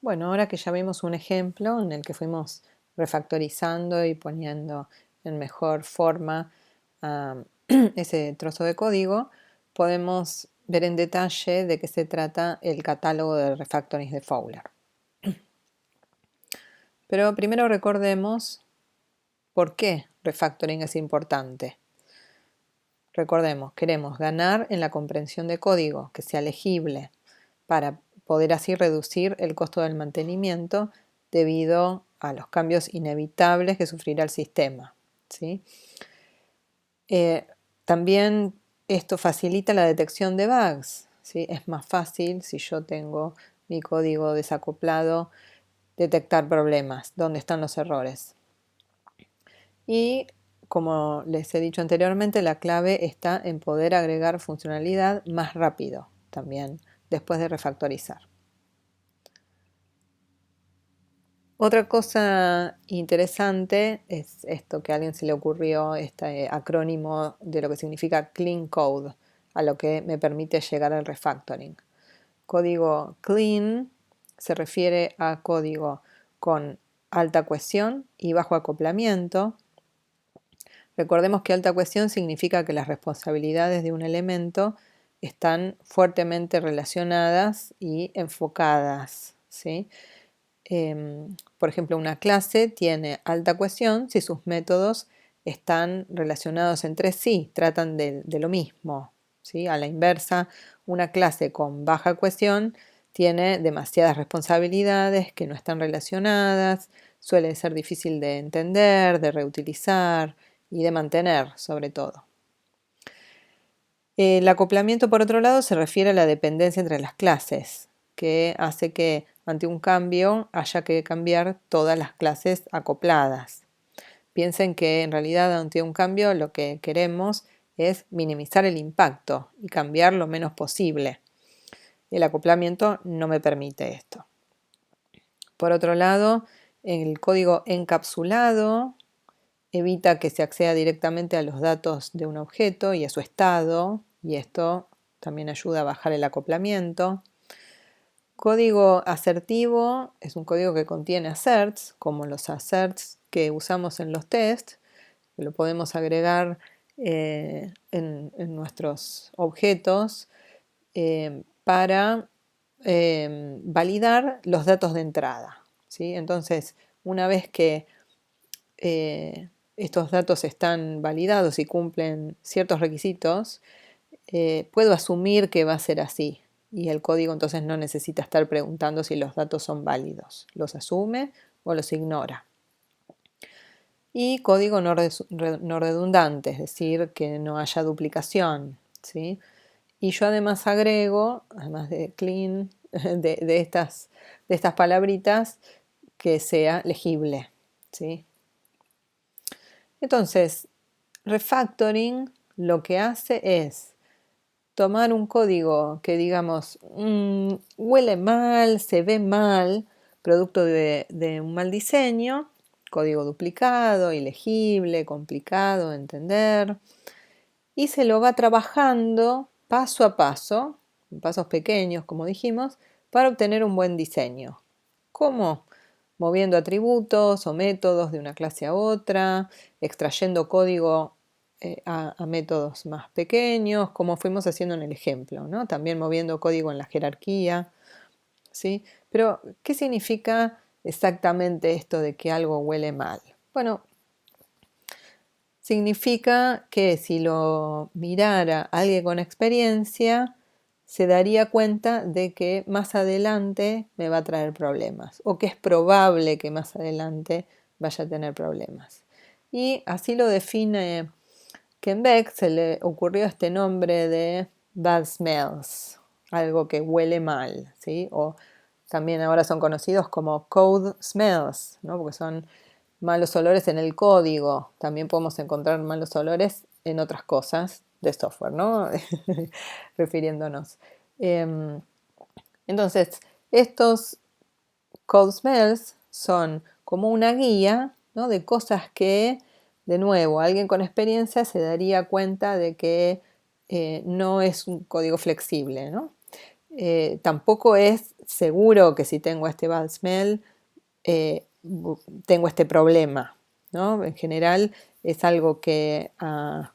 Bueno, ahora que ya vimos un ejemplo en el que fuimos refactorizando y poniendo en mejor forma ese trozo de código, podemos ver en detalle de qué se trata el catálogo de refactorings de Fowler. Pero primero recordemos por qué refactoring es importante. Recordemos, queremos ganar en la comprensión de código, que sea legible, para poder así reducir el costo del mantenimiento debido a los cambios inevitables que sufrirá el sistema, ¿sí? También esto facilita la detección de bugs, ¿sí? Es más fácil si yo tengo mi código desacoplado detectar problemas, dónde están los errores. Y como les he dicho anteriormente, la clave está en poder agregar funcionalidad más rápido también después de refactorizar. Otra cosa interesante es esto que a alguien se le ocurrió, este acrónimo de lo que significa Clean Code, a lo que me permite llegar al refactoring. Código clean se refiere a código con alta cohesión y bajo acoplamiento. Recordemos que alta cohesión significa que las responsabilidades de un elemento están fuertemente relacionadas y enfocadas, ¿sí? Por ejemplo, una clase tiene alta cohesión si sus métodos están relacionados entre sí, tratan de lo mismo, ¿sí? A la inversa, una clase con baja cohesión tiene demasiadas responsabilidades que no están relacionadas, suele ser difícil de entender, de reutilizar y de mantener, sobre todo. El acoplamiento, por otro lado, se refiere a la dependencia entre las clases, que hace que ante un cambio haya que cambiar todas las clases acopladas. Piensen que en realidad ante un cambio lo que queremos es minimizar el impacto y cambiar lo menos posible. El acoplamiento no me permite esto. Por otro lado, el código encapsulado evita que se acceda directamente a los datos de un objeto y a su estado, y esto también ayuda a bajar el acoplamiento. Código asertivo es un código que contiene asserts, como los asserts que usamos en los tests, que lo podemos agregar en nuestros objetos para validar los datos de entrada, ¿sí? Entonces, una vez que estos datos están validados y cumplen ciertos requisitos, puedo asumir que va a ser así. Y el código entonces no necesita estar preguntando si los datos son válidos. Los asume o los ignora. Y código no redundante, es decir, que no haya duplicación, ¿sí? Y yo además agrego, además de clean, de estas palabritas, que sea legible, ¿sí? Entonces, refactoring lo que hace es tomar un código que digamos huele mal, se ve mal, producto de un mal diseño, código duplicado, ilegible, complicado de entender, y se lo va trabajando paso a paso, en pasos pequeños como dijimos, para obtener un buen diseño. ¿Cómo? Moviendo atributos o métodos de una clase a otra, extrayendo código a métodos más pequeños, como fuimos haciendo en el ejemplo, ¿no? También moviendo código en la jerarquía, ¿sí? Pero, ¿qué significa exactamente esto de que algo huele mal? Bueno, significa que si lo mirara alguien con experiencia, se daría cuenta de que más adelante me va a traer problemas o que es probable que más adelante vaya a tener problemas. Y así lo define Ken Beck, se le ocurrió este nombre de bad smells, algo que huele mal, ¿sí? O también ahora son conocidos como code smells, ¿no? Porque son malos olores en el código. También podemos encontrar malos olores en otras cosas de software, ¿no? Refiriéndonos. Em, entonces, estos code smells son como una guía, ¿no? De cosas que, de nuevo, alguien con experiencia se daría cuenta de que no es un código flexible, ¿no? tampoco es seguro que si tengo este bad smell, tengo este problema, ¿no? En general es algo que a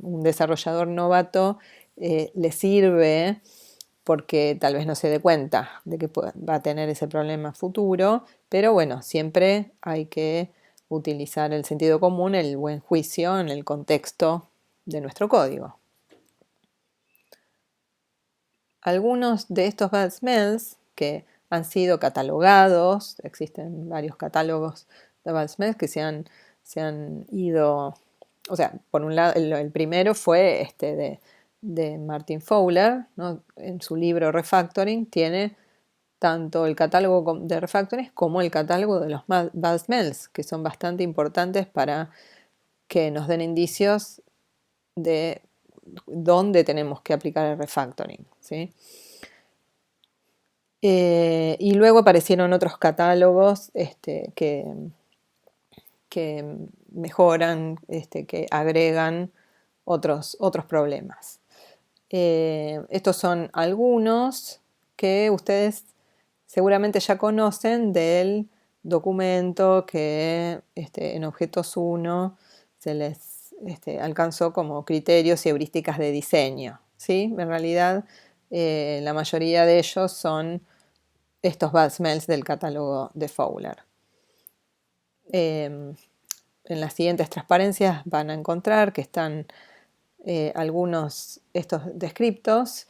un desarrollador novato le sirve porque tal vez no se dé cuenta de que va a tener ese problema futuro, pero bueno, siempre hay que utilizar el sentido común, el buen juicio en el contexto de nuestro código. Algunos de estos bad smells que han sido catalogados, existen varios catálogos de bad smells que se han ido, o sea, por un lado, el primero fue de Martin Fowler, ¿no? En su libro Refactoring tiene tanto el catálogo de refactoring como el catálogo de los bad smells, que son bastante importantes para que nos den indicios de dónde tenemos que aplicar el refactoring, ¿sí? Y luego aparecieron otros catálogos que mejoran, que agregan otros problemas. Estos son algunos que ustedes seguramente ya conocen del documento que en Objetos 1 se les alcanzó como criterios y heurísticas de diseño, ¿sí? En realidad la mayoría de ellos son estos bad smells del catálogo de Fowler. En las siguientes transparencias van a encontrar que están algunos estos descriptos,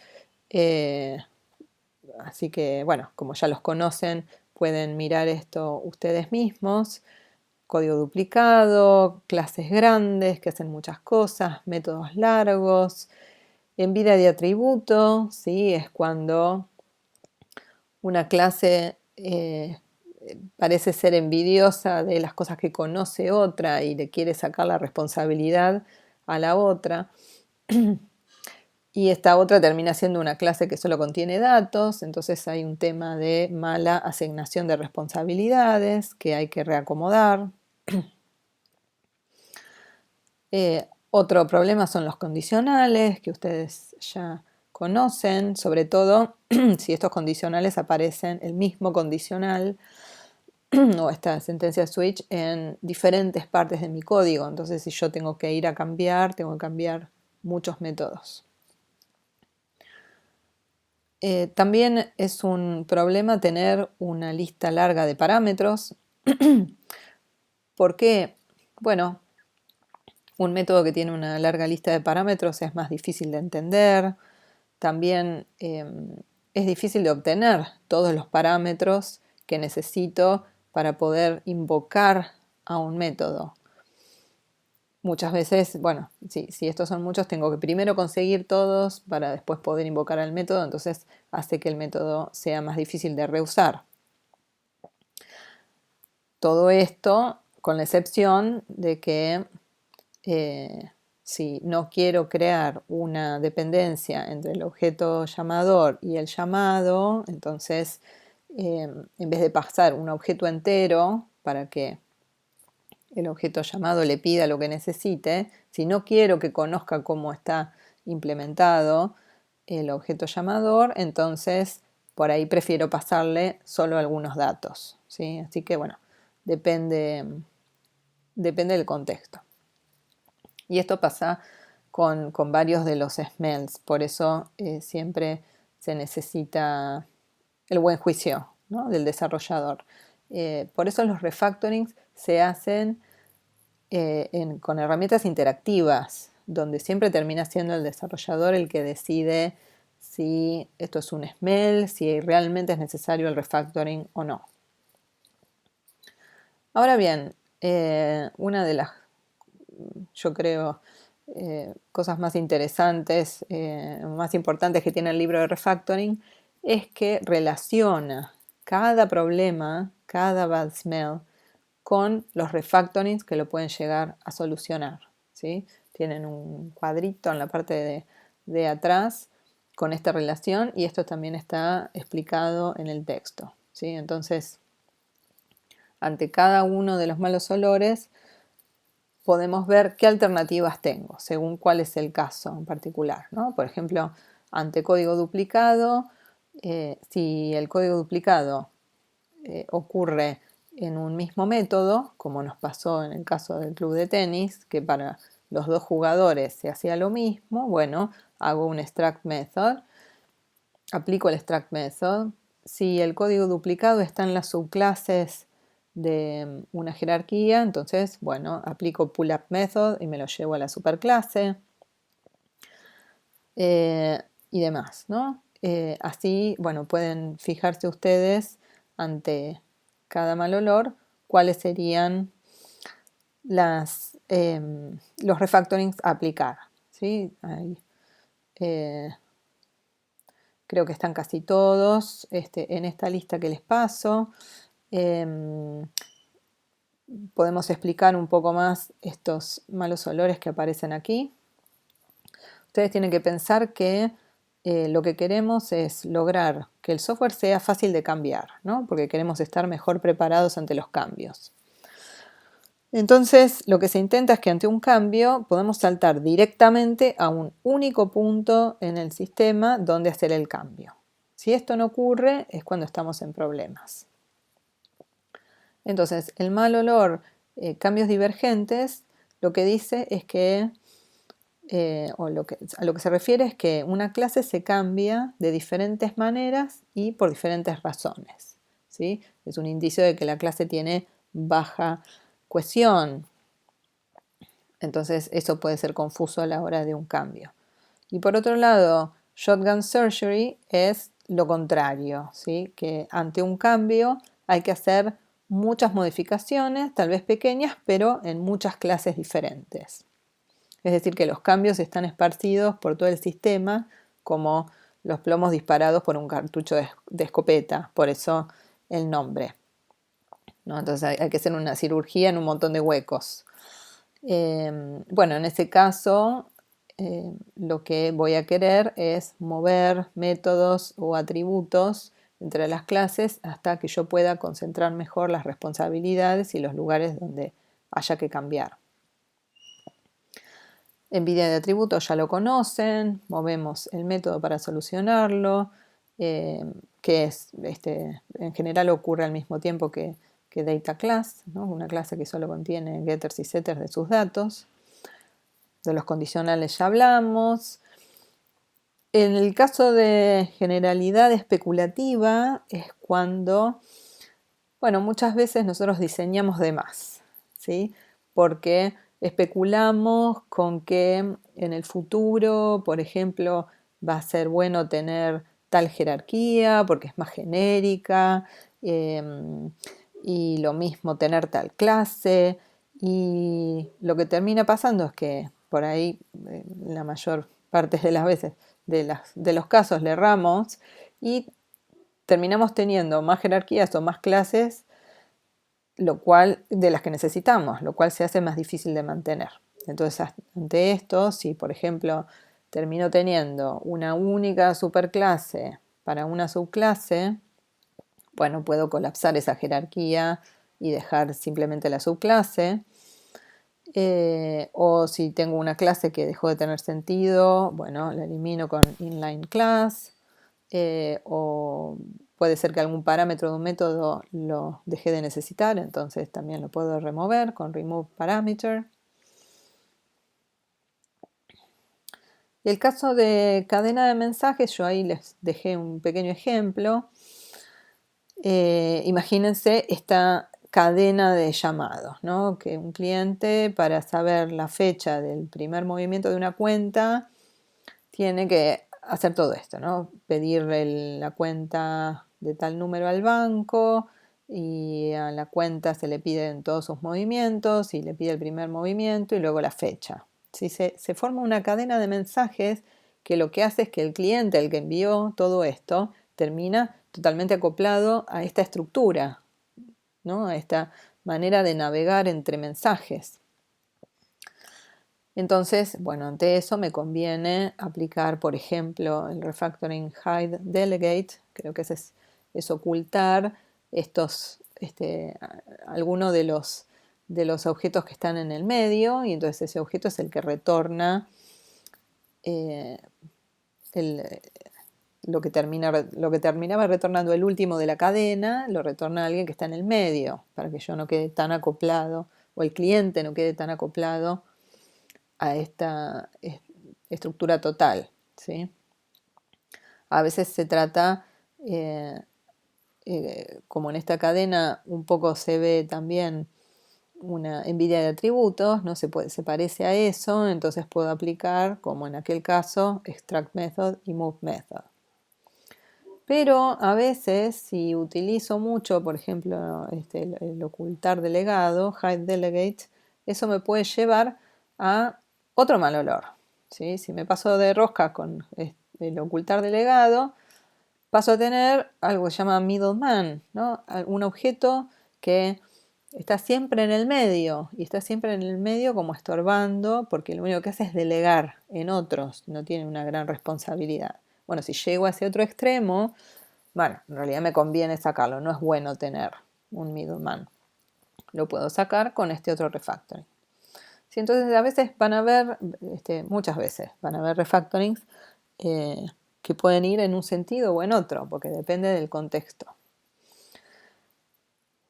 así que bueno, como ya los conocen, pueden mirar esto ustedes mismos. Código duplicado, clases grandes que hacen muchas cosas, métodos largos. En vida de atributo, ¿sí? Es cuando una clase parece ser envidiosa de las cosas que conoce otra y le quiere sacar la responsabilidad a la otra. Y esta otra termina siendo una clase que solo contiene datos, entonces hay un tema de mala asignación de responsabilidades que hay que reacomodar. Otro problema son los condicionales, que ustedes ya conocen, sobre todo si estos condicionales aparecen, el mismo condicional o esta sentencia switch en diferentes partes de mi código. Entonces, si yo tengo que ir a cambiar, tengo que cambiar muchos métodos. También es un problema tener una lista larga de parámetros. ¿Por qué? Bueno, un método que tiene una larga lista de parámetros es más difícil de entender. También es difícil de obtener todos los parámetros que necesito para poder invocar a un método. Muchas veces, bueno, si estos son muchos, tengo que primero conseguir todos para después poder invocar al método, entonces hace que el método sea más difícil de reusar. Todo esto con la excepción de que si no quiero crear una dependencia entre el objeto llamador y el llamado, entonces en vez de pasar un objeto entero para que el objeto llamado le pida lo que necesite, si no quiero que conozca cómo está implementado el objeto llamador, entonces por ahí prefiero pasarle solo algunos datos, ¿sí? Así que bueno, depende del contexto. Y esto pasa con varios de los smells, por eso siempre se necesita el buen juicio, ¿no? Del desarrollador. Por eso los refactorings se hacen con herramientas interactivas, donde siempre termina siendo el desarrollador el que decide si esto es un smell, si realmente es necesario el refactoring o no. Ahora bien, una de las, yo creo, cosas más interesantes, más importantes que tiene el libro de refactoring, es que relaciona cada problema, cada bad smell, con los refactorings que lo pueden llegar a solucionar, ¿sí? Tienen un cuadrito en la parte de atrás con esta relación y esto también está explicado en el texto, ¿sí? Entonces, ante cada uno de los malos olores, podemos ver qué alternativas tengo, según cuál es el caso en particular, ¿no? Por ejemplo, ante código duplicado, si el código duplicado ocurre en un mismo método, como nos pasó en el caso del club de tenis, que para los dos jugadores se hacía lo mismo, bueno, hago un extract method, aplico el extract method. Si el código duplicado está en las subclases de una jerarquía, entonces, bueno, aplico pull up method y me lo llevo a la superclase y demás, ¿no? Así, bueno, pueden fijarse ustedes ante cada mal olor cuáles serían los refactorings a aplicar, ¿sí? Ahí, creo que están casi todos en esta lista que les paso. Podemos explicar un poco más estos malos olores que aparecen aquí. Ustedes tienen que pensar que lo que queremos es lograr que el software sea fácil de cambiar, ¿no? Porque queremos estar mejor preparados ante los cambios. Entonces, lo que se intenta es que ante un cambio podemos saltar directamente a un único punto en el sistema donde hacer el cambio. Si esto no ocurre, es cuando estamos en problemas. Entonces, el mal olor, cambios divergentes, lo que dice es que, a lo que se refiere es que una clase se cambia de diferentes maneras y por diferentes razones, ¿sí? Es un indicio de que la clase tiene baja cohesión. Entonces, eso puede ser confuso a la hora de un cambio. Y por otro lado, shotgun surgery es lo contrario, ¿sí? Que ante un cambio hay que hacer muchas modificaciones, tal vez pequeñas, pero en muchas clases diferentes. Es decir, que los cambios están esparcidos por todo el sistema como los plomos disparados por un cartucho de escopeta, por eso el nombre, ¿no? Entonces hay que hacer una cirugía en un montón de huecos. Bueno, en ese caso, lo que voy a querer es mover métodos o atributos entre las clases hasta que yo pueda concentrar mejor las responsabilidades y los lugares donde haya que cambiar. NVIDIA de atributos ya lo conocen, movemos el método para solucionarlo, que es, en general ocurre al mismo tiempo que data class, ¿no? Una clase que solo contiene getters y setters de sus datos. De los condicionales ya hablamos. En el caso de generalidad especulativa es cuando, bueno, muchas veces nosotros diseñamos de más, ¿sí? Porque especulamos con que en el futuro, por ejemplo, va a ser bueno tener tal jerarquía porque es más genérica, y lo mismo tener tal clase, y lo que termina pasando es que por ahí, la mayor parte de las veces, de los casos le erramos y terminamos teniendo más jerarquías o más clases de las que necesitamos, lo cual se hace más difícil de mantener. Entonces, ante esto, si por ejemplo termino teniendo una única superclase para una subclase, bueno, puedo colapsar esa jerarquía y dejar simplemente la subclase. O si tengo una clase que dejó de tener sentido, bueno, la elimino con inline class. O puede ser que algún parámetro de un método lo dejé de necesitar, entonces también lo puedo remover con remove parameter. Y el caso de cadena de mensajes, yo ahí les dejé un pequeño ejemplo. Imagínense esta cadena de llamados, ¿no? Que un cliente, para saber la fecha del primer movimiento de una cuenta, tiene que hacer todo esto, ¿no? Pedirle la cuenta de tal número al banco y a la cuenta se le piden todos sus movimientos y le pide el primer movimiento y luego la fecha. ¿Sí? Se forma una cadena de mensajes que lo que hace es que el cliente, el que envió todo esto, termina totalmente acoplado a esta estructura, ¿no? A esta manera de navegar entre mensajes. Entonces, bueno, ante eso me conviene aplicar, por ejemplo, el refactoring hide delegate, creo que es ocultar alguno de los objetos que están en el medio, y entonces ese objeto es el que retorna lo que terminaba retornando el último de la cadena, lo retorna alguien que está en el medio, para que yo no quede tan acoplado, o el cliente no quede tan acoplado a esta estructura total, ¿sí? A veces se trata, como en esta cadena un poco se ve también una envidia de atributos, no se parece a eso, entonces puedo aplicar, como en aquel caso, extract method y move method. Pero a veces, si utilizo mucho, por ejemplo, el ocultar delegado, hide delegate, eso me puede llevar a otro mal olor, ¿sí? Si me paso de rosca con el ocultar delegado, paso a tener algo que se llama middleman, ¿no? Un objeto que está siempre en el medio, y está siempre en el medio como estorbando, porque lo único que hace es delegar en otros, no tiene una gran responsabilidad. Bueno, si llego a ese otro extremo, bueno, en realidad me conviene sacarlo, no es bueno tener un middleman. Lo puedo sacar con este otro refactoring. Sí, entonces a veces van a haber, muchas veces van a haber refactorings que pueden ir en un sentido o en otro, porque depende del contexto.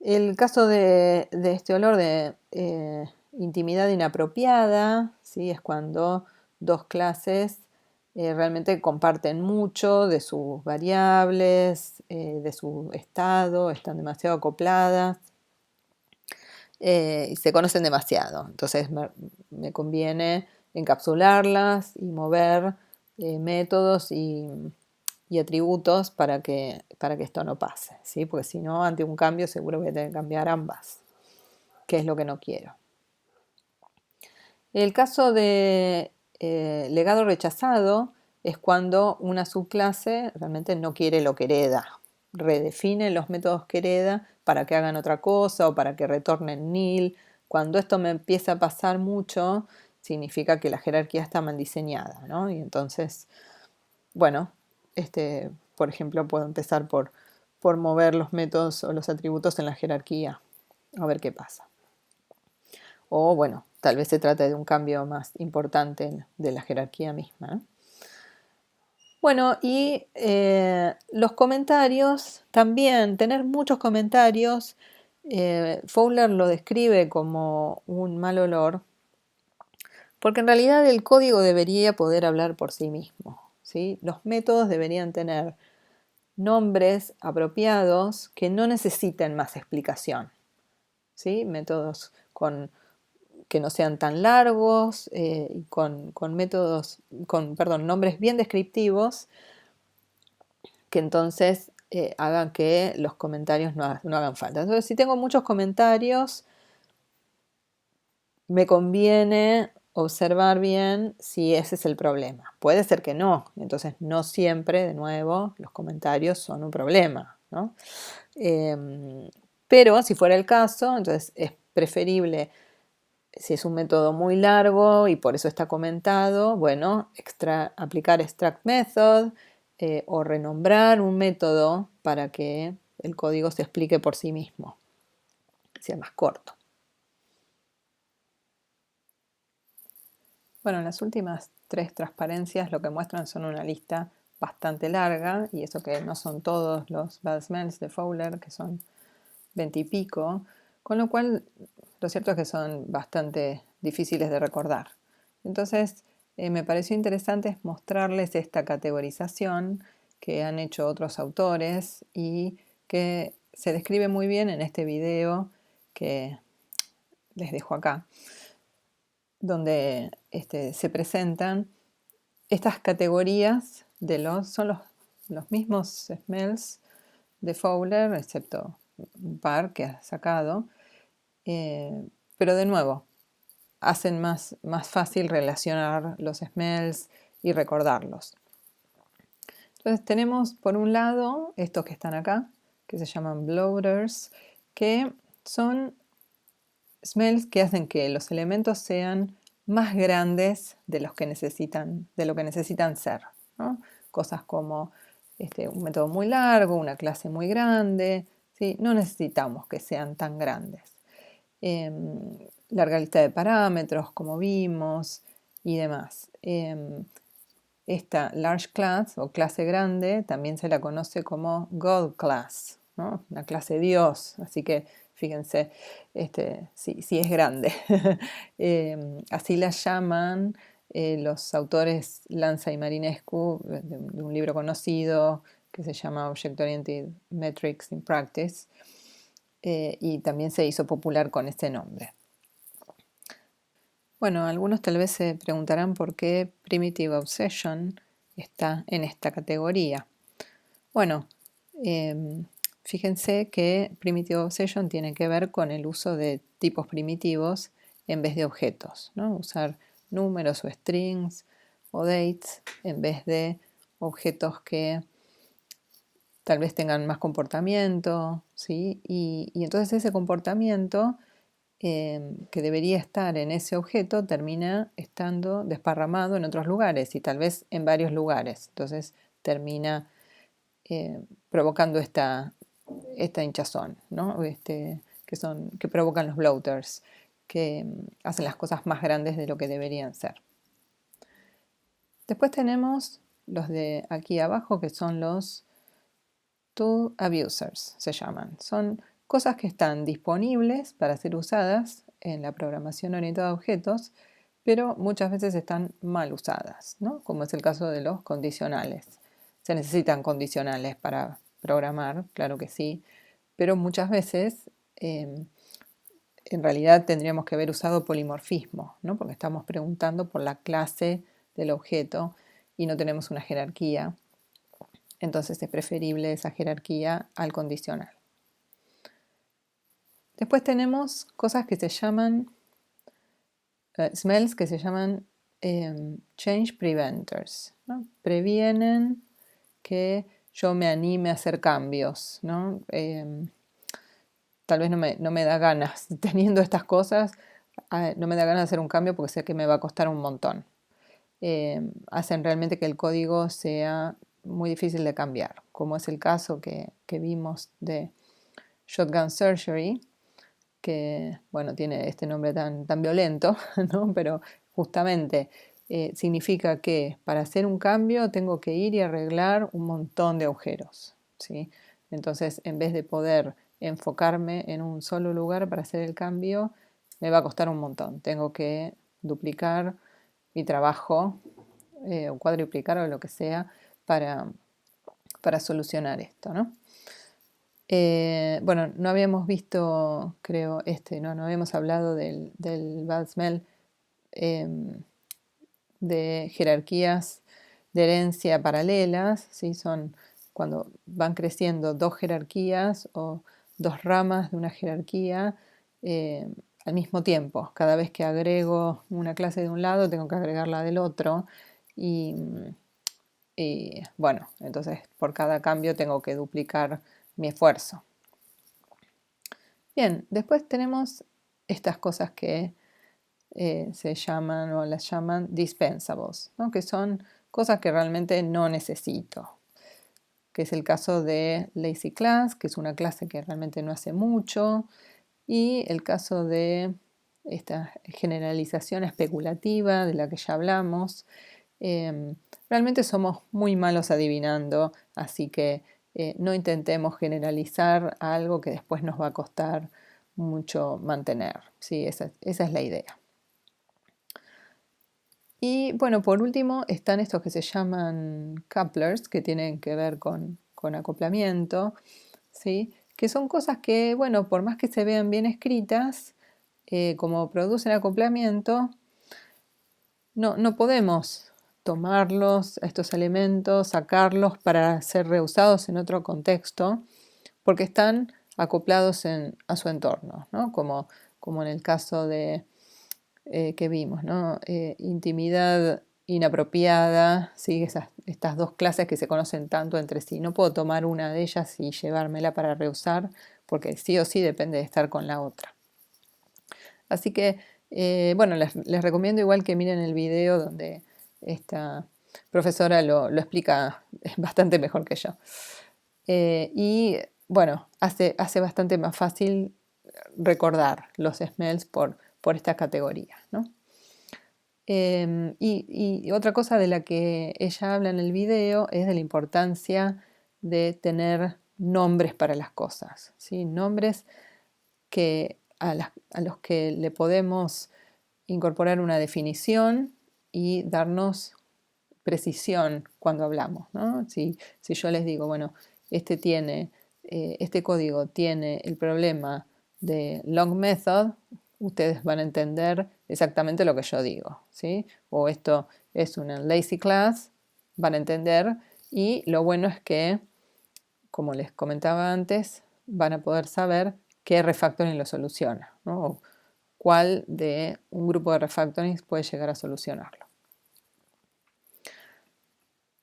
El caso de este olor de intimidad inapropiada, ¿sí? Es cuando dos clases realmente comparten mucho de sus variables, de su estado, están demasiado acopladas y se conocen demasiado. Entonces me conviene encapsularlas y mover métodos y atributos para que esto no pase, ¿sí? Porque si no, ante un cambio seguro voy a tener que cambiar ambas, que es lo que no quiero. El caso de legado rechazado es cuando una subclase realmente no quiere lo que hereda, redefine los métodos que hereda para que hagan otra cosa o para que retornen nil. Cuando esto me empieza a pasar mucho, significa que la jerarquía está mal diseñada, ¿no? Y entonces, bueno, por ejemplo, puedo empezar por mover los métodos o los atributos en la jerarquía, a ver qué pasa. O bueno, tal vez se trate de un cambio más importante de la jerarquía misma, ¿no? Bueno, y los comentarios, también tener muchos comentarios, Fowler lo describe como un mal olor, porque en realidad el código debería poder hablar por sí mismo, ¿sí? Los métodos deberían tener nombres apropiados que no necesiten más explicación, ¿sí? Métodos que no sean tan largos y con métodos, perdón, nombres bien descriptivos que entonces hagan que los comentarios no hagan falta. Entonces, si tengo muchos comentarios, me conviene observar bien si ese es el problema. Puede ser que no, entonces no siempre, de nuevo, los comentarios son un problema, ¿no? Pero si fuera el caso, entonces es preferible, si es un método muy largo y por eso está comentado, bueno, aplicar extract method o renombrar un método para que el código se explique por sí mismo, sea más corto. Bueno, las últimas 3 transparencias lo que muestran son una lista bastante larga, y eso que no son todos los bad smells de Fowler, que son 20 y pico, con lo cual lo cierto es que son bastante difíciles de recordar. Entonces, me pareció interesante mostrarles esta categorización que han hecho otros autores y que se describe muy bien en este video que les dejo acá, donde se presentan estas categorías son los mismos smells de Fowler, excepto un par que ha sacado, pero de nuevo, hacen más fácil relacionar los smells y recordarlos. Entonces tenemos por un lado estos que están acá, que se llaman bloaters, que son smells que hacen que los elementos sean más grandes de lo que necesitan ser, ¿no? Cosas como un método muy largo, una clase muy grande, ¿sí? No necesitamos que sean tan grandes. Larga lista de parámetros, como vimos, y demás. esta large class o clase grande también se la conoce como God class, ¿no? Una clase Dios, así que fíjense si es grande. Así la llaman los autores Lanza y Marinescu de un libro conocido que se llama Object Oriented Metrics in Practice, y también se hizo popular con este nombre. Bueno, algunos tal vez se preguntarán por qué Primitive Obsession está en esta categoría. Bueno, fíjense que Primitive Obsession tiene que ver con el uso de tipos primitivos en vez de objetos, ¿no? Usar números o strings o dates en vez de objetos que tal vez tengan más comportamiento, ¿sí? Y entonces ese comportamiento que debería estar en ese objeto termina estando desparramado en otros lugares y tal vez en varios lugares. Entonces termina provocando esta hinchazón, ¿no? Que provocan los bloaters, que hacen las cosas más grandes de lo que deberían ser. Después tenemos los de aquí abajo, que son los tool abusers, se llaman. Son cosas que están disponibles para ser usadas en la programación orientada a objetos, pero muchas veces están mal usadas, ¿no? Como es el caso de los condicionales. Se necesitan condicionales para programar, claro que sí, pero muchas veces en realidad tendríamos que haber usado polimorfismo, ¿no? Porque estamos preguntando por la clase del objeto y no tenemos una jerarquía. Entonces es preferible esa jerarquía al condicional. Después tenemos cosas que se llaman smells, que se llaman change preventers, ¿no? Previenen que yo me anime a hacer cambios, ¿no? Tal vez no me da ganas, teniendo estas cosas, no me da ganas de hacer un cambio porque sé que me va a costar un montón. Hacen realmente que el código sea muy difícil de cambiar, como es el caso que vimos de Shotgun Surgery, que bueno, tiene este nombre tan violento, ¿no? Pero justamente significa que para hacer un cambio tengo que ir y arreglar un montón de agujeros, ¿sí? Entonces, en vez de poder enfocarme en un solo lugar para hacer el cambio, me va a costar un montón. Tengo que duplicar mi trabajo o cuadruplicar o lo que sea para solucionar esto, ¿no? Bueno, no habíamos visto, creo, no habíamos hablado del bad smell, de jerarquías de herencia paralelas, ¿sí? Son cuando van creciendo dos jerarquías o dos ramas de una jerarquía al mismo tiempo. Cada vez que agrego una clase de un lado, tengo que agregarla del otro. Y bueno, entonces por cada cambio tengo que duplicar mi esfuerzo. Bien, después tenemos estas cosas que se llaman o las llaman dispensables, ¿no? Que son cosas que realmente no necesito, que es el caso de lazy class, que es una clase que realmente no hace mucho, y el caso de esta generalización especulativa de la que ya hablamos. Realmente somos muy malos adivinando, así que no intentemos generalizar algo que después nos va a costar mucho mantener. Sí, esa es la idea. Y bueno, por último están estos que se llaman couplers, que tienen que ver con acoplamiento, ¿sí? Que son cosas que, bueno, por más que se vean bien escritas, como producen acoplamiento, no podemos tomarlos, estos elementos, sacarlos para ser reusados en otro contexto, porque están acoplados a su entorno, ¿no? Como en el caso de que vimos, ¿no? Intimidad inapropiada, ¿sí? Estas dos clases que se conocen tanto entre sí. No puedo tomar una de ellas y llevármela para reusar, porque sí o sí depende de estar con la otra. Así que, bueno, les recomiendo igual que miren el video donde esta profesora lo explica bastante mejor que yo. Y bueno, hace bastante más fácil recordar los smells por esta categoría, ¿no? Y otra cosa de la que ella habla en el video es de la importancia de tener nombres para las cosas, ¿sí? Nombres a los que le podemos incorporar una definición y darnos precisión cuando hablamos, ¿no? Si yo les digo, bueno, este código tiene el problema de long method, ustedes van a entender exactamente lo que yo digo, ¿sí? O esto es una lazy class, van a entender, y lo bueno es que, como les comentaba antes, van a poder saber qué refactoring lo soluciona, ¿no? O cuál de un grupo de refactorings puede llegar a solucionarlo.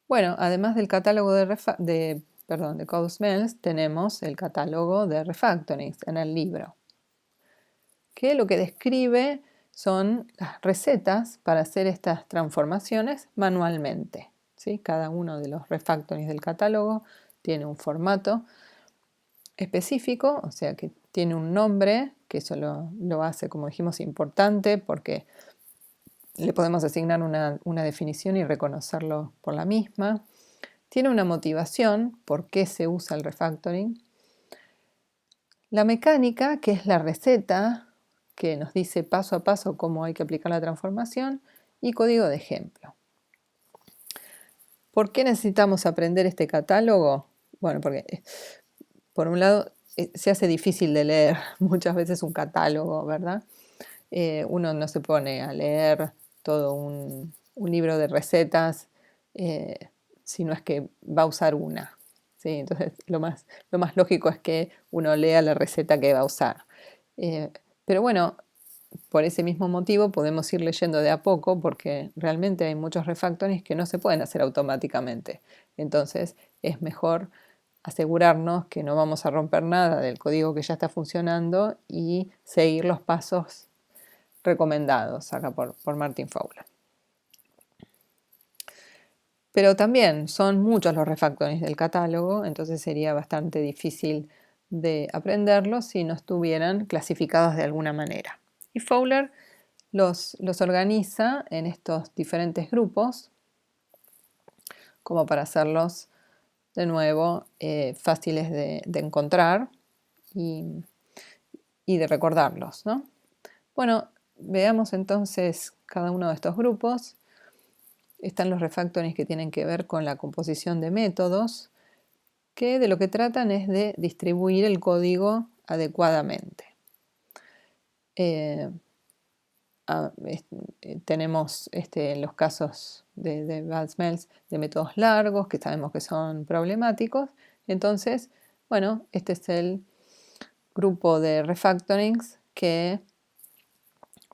Bueno, además del catálogo de Code Smells, tenemos el catálogo de refactorings en el libro, que lo que describe son las recetas para hacer estas transformaciones manualmente, ¿sí? Cada uno de los refactorings del catálogo tiene un formato específico, o sea que tiene un nombre, que eso lo hace, como dijimos, importante porque le podemos asignar una definición y reconocerlo por la misma. Tiene una motivación, por qué se usa el refactoring. La mecánica, que es la receta, que nos dice paso a paso cómo hay que aplicar la transformación, y código de ejemplo. ¿Por qué necesitamos aprender este catálogo? Bueno, porque por un lado se hace difícil de leer muchas veces un catálogo, ¿verdad? Uno no se pone a leer todo un libro de recetas, si no es que va a usar una, ¿sí? Entonces lo más lógico es que uno lea la receta que va a usar. Pero bueno, por ese mismo motivo podemos ir leyendo de a poco porque realmente hay muchos refactorings que no se pueden hacer automáticamente. Entonces es mejor asegurarnos que no vamos a romper nada del código que ya está funcionando y seguir los pasos recomendados acá por Martin Fowler. Pero también son muchos los refactorings del catálogo, entonces sería bastante difícil de aprenderlos si no estuvieran clasificados de alguna manera. Y Fowler los organiza en estos diferentes grupos como para hacerlos de nuevo fáciles de encontrar y de recordarlos, ¿no? Bueno, veamos entonces cada uno de estos grupos. Están los refactorings que tienen que ver con la composición de métodos, que de lo que tratan es de distribuir el código adecuadamente. Tenemos los casos de bad smells de métodos largos que sabemos que son problemáticos. Entonces, bueno, este es el grupo de refactorings que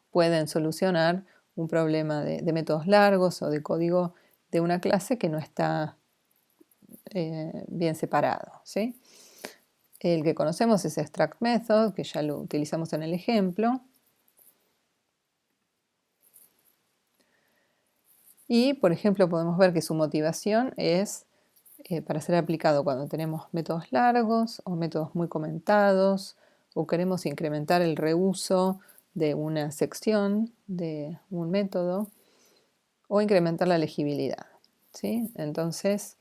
pueden solucionar un problema de métodos largos o de código de una clase que no está bien separado, ¿sí? El que conocemos es extract method, que ya lo utilizamos en el ejemplo. Y, por ejemplo, podemos ver que su motivación es para ser aplicado cuando tenemos métodos largos o métodos muy comentados o queremos incrementar el reuso de una sección de un método o incrementar la legibilidad, ¿sí? Entonces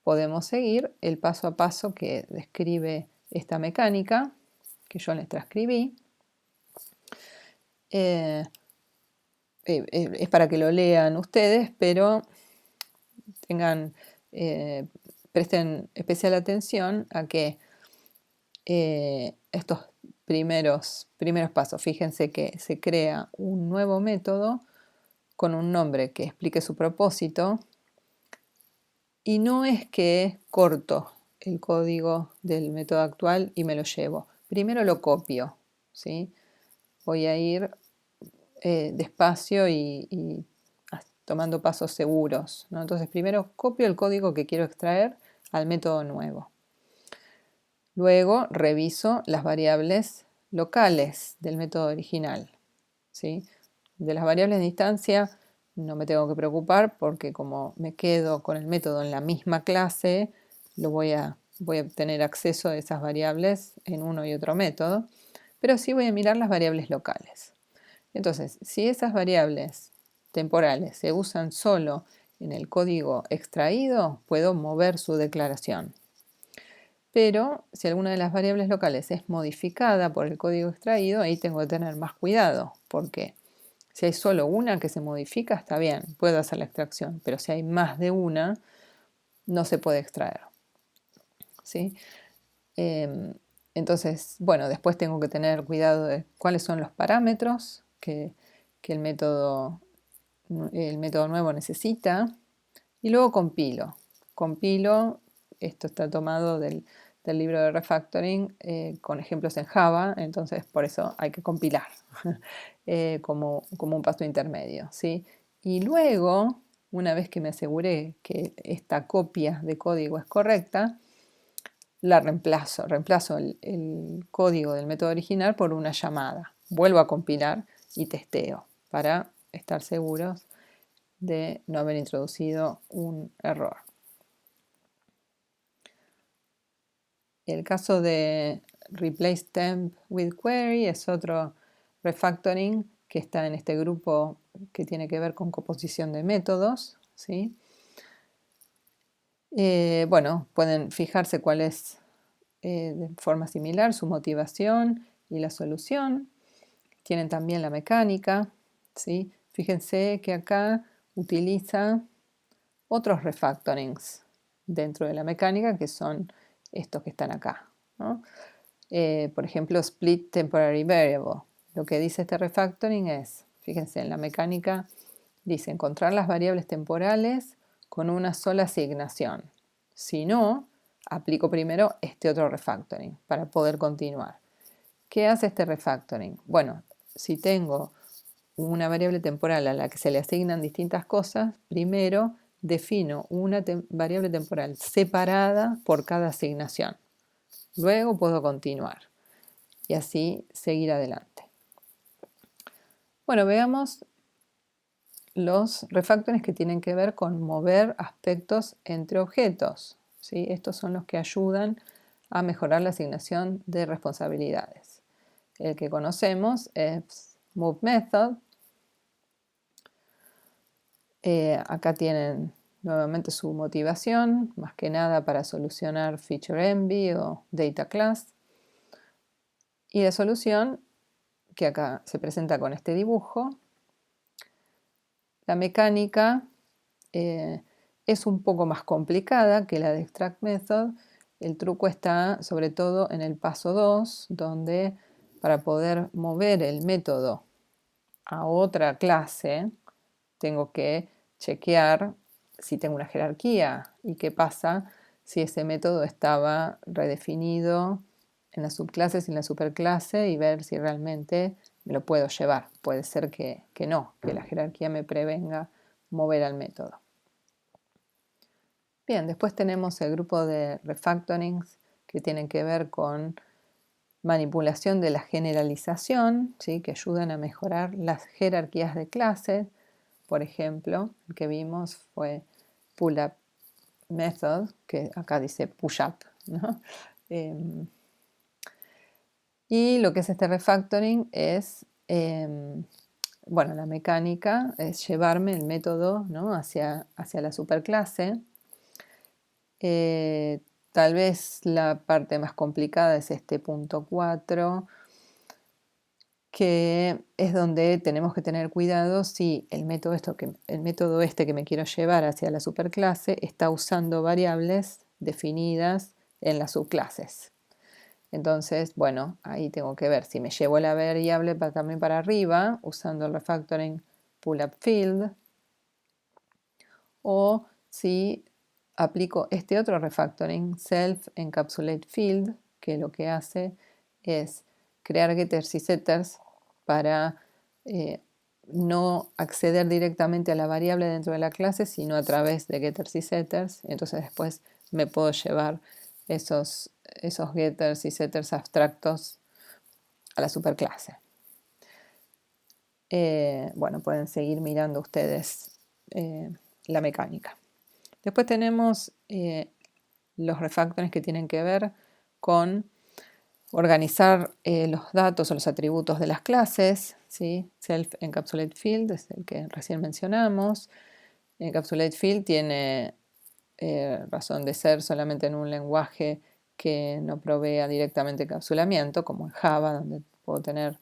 podemos seguir el paso a paso que describe esta mecánica que yo les transcribí. Es para que lo lean ustedes, pero presten especial atención a que estos primeros pasos, fíjense que se crea un nuevo método con un nombre que explique su propósito y no es que corto el código del método actual y me lo llevo. Primero lo copio, ¿sí? Voy a ir despacio y tomando pasos seguros, ¿no? Entonces primero copio el código que quiero extraer al método nuevo. Luego reviso las variables locales del método original, ¿sí? De las variables de instancia no me tengo que preocupar porque como me quedo con el método en la misma clase, voy a tener acceso a esas variables en uno y otro método, pero sí voy a mirar las variables locales. Entonces, si esas variables temporales se usan solo en el código extraído, puedo mover su declaración. Pero si alguna de las variables locales es modificada por el código extraído, ahí tengo que tener más cuidado, porque si hay solo una que se modifica, está bien, puedo hacer la extracción, pero si hay más de una, no se puede extraer. ¿Sí? Entonces, bueno, después tengo que tener cuidado de cuáles son los parámetros que el método nuevo necesita. Y luego compilo. Compilo, esto está tomado del libro de refactoring con ejemplos en Java, entonces por eso hay que compilar como un paso intermedio, ¿sí? Y luego, una vez que me aseguré que esta copia de código es correcta, la reemplazo el código del método original por una llamada. Vuelvo a compilar y testeo para estar seguros de no haber introducido un error. El caso de Replace Temp with Query es otro refactoring que está en este grupo que tiene que ver con composición de métodos, ¿sí? Bueno, pueden fijarse cuál es de forma similar su motivación y la solución. Tienen también la mecánica, ¿sí? Fíjense que acá utiliza otros refactorings dentro de la mecánica que son estos que están acá, ¿no? Por ejemplo, split temporary variable. Lo que dice este refactoring es, fíjense, en la mecánica dice encontrar las variables temporales con una sola asignación. Si no, aplico primero este otro refactoring para poder continuar. ¿Qué hace este refactoring? Bueno, si tengo una variable temporal a la que se le asignan distintas cosas, primero defino una variable temporal separada por cada asignación. Luego puedo continuar y así seguir adelante. Bueno, veamos los refactores que tienen que ver con mover aspectos entre objetos, ¿sí? Estos son los que ayudan a mejorar la asignación de responsabilidades. El que conocemos es Move Method. Acá tienen nuevamente su motivación, más que nada para solucionar Feature Envy o Data Class. Y la solución, que acá se presenta con este dibujo, la mecánica es un poco más complicada que la de Extract Method. El truco está sobre todo en el paso 2, donde para poder mover el método a otra clase, tengo que chequear si tengo una jerarquía y qué pasa si ese método estaba redefinido en las subclases y en la superclase y ver si realmente me lo puedo llevar. Puede ser que no, que la jerarquía me prevenga mover al método. Bien, después tenemos el grupo de refactorings que tienen que ver con manipulación de la generalización, ¿sí? Que ayudan a mejorar las jerarquías de clases. Por ejemplo, el que vimos fue Pull Up Method, que acá dice Push Up, ¿no? Y lo que es este refactoring es, bueno, la mecánica es llevarme el método, ¿no? hacia la superclase. Tal vez la parte más complicada es este punto 4, que es donde tenemos que tener cuidado si el método este que me quiero llevar hacia la superclase está usando variables definidas en las subclases. Entonces, bueno, ahí tengo que ver si me llevo la variable también para arriba usando el refactoring pull-up-field o si aplico este otro refactoring self-encapsulate-field, que lo que hace es crear getters y setters para no acceder directamente a la variable dentro de la clase, sino a través de getters y setters. Entonces después me puedo llevar esos getters y setters abstractos a la superclase. Bueno, pueden seguir mirando ustedes la mecánica. Después tenemos los refactores que tienen que ver con organizar los datos o los atributos de las clases, ¿sí? Self Encapsulate Field es el que recién mencionamos. Encapsulate Field tiene razón de ser solamente en un lenguaje que no provea directamente encapsulamiento, como en Java, donde puedo tener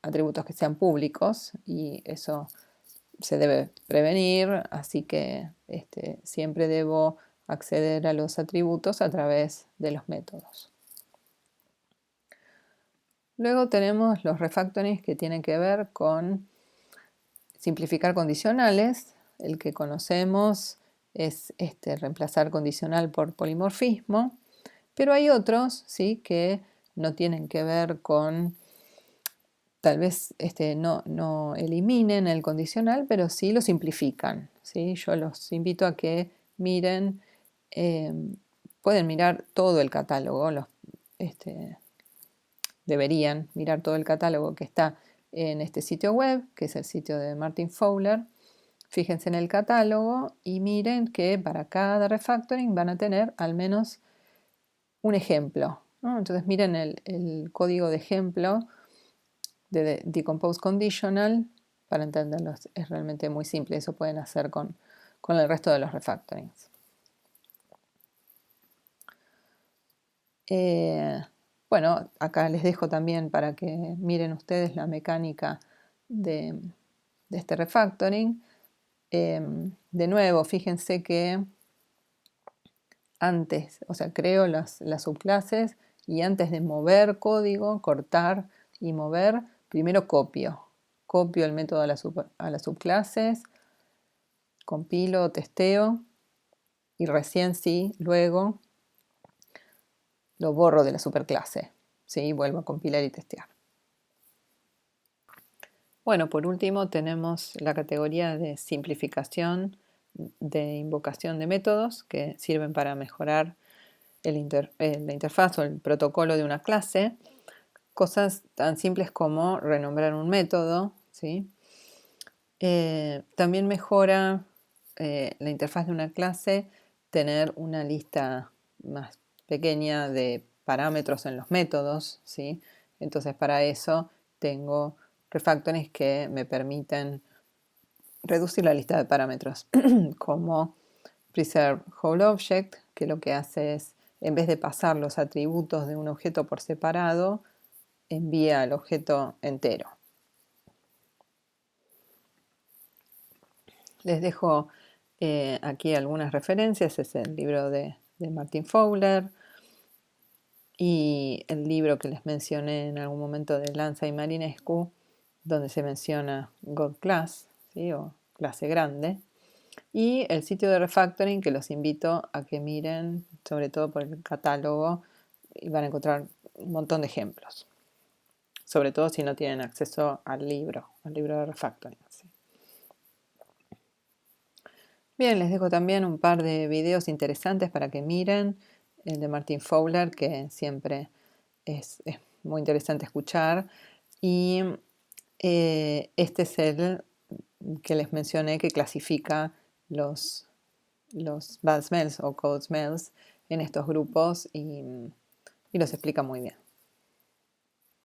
atributos que sean públicos, y eso se debe prevenir, así que siempre debo acceder a los atributos a través de los métodos. Luego tenemos los refactorings que tienen que ver con simplificar condicionales. El que conocemos es reemplazar condicional por polimorfismo, pero hay otros, ¿sí?, que no tienen que ver con, tal vez no eliminen el condicional, pero sí lo simplifican, ¿sí? Yo los invito a que miren, pueden mirar todo el catálogo, deberían mirar todo el catálogo que está en este sitio web, que es el sitio de Martin Fowler. Fíjense en el catálogo y miren que para cada refactoring van a tener al menos un ejemplo, ¿no? Entonces miren el código de ejemplo de Decompose Conditional para entenderlo. Es realmente muy simple, eso pueden hacer con el resto de los refactorings. Bueno, acá les dejo también para que miren ustedes la mecánica de este refactoring. De nuevo, fíjense que antes, o sea, creo las subclases y antes de mover código, cortar y mover, primero copio el método a las subclases, compilo, testeo y recién sí, luego lo borro de la superclase, ¿sí? Vuelvo a compilar y testear. Bueno, por último tenemos la categoría de simplificación de invocación de métodos que sirven para mejorar la interfaz o el protocolo de una clase. Cosas tan simples como renombrar un método, ¿sí? También mejora la interfaz de una clase tener una lista más pequeña de parámetros en los métodos, ¿sí? Entonces para eso tengo refactorings que me permiten reducir la lista de parámetros, como Preserve Whole Object, que lo que hace es, en vez de pasar los atributos de un objeto por separado, envía al objeto entero. Les dejo aquí algunas referencias. Es el libro de Martin Fowler y el libro que les mencioné en algún momento de Lanza y Marinescu, donde se menciona God Class, ¿sí?, o clase grande, y el sitio de refactoring que los invito a que miren, sobre todo por el catálogo, y van a encontrar un montón de ejemplos, sobre todo si no tienen acceso al libro de refactoring, ¿sí? Bien, les dejo también un par de videos interesantes para que miren. El de Martin Fowler, que siempre es muy interesante escuchar. Y este es el que les mencioné, que clasifica los bad smells o cold smells en estos grupos y los explica muy bien.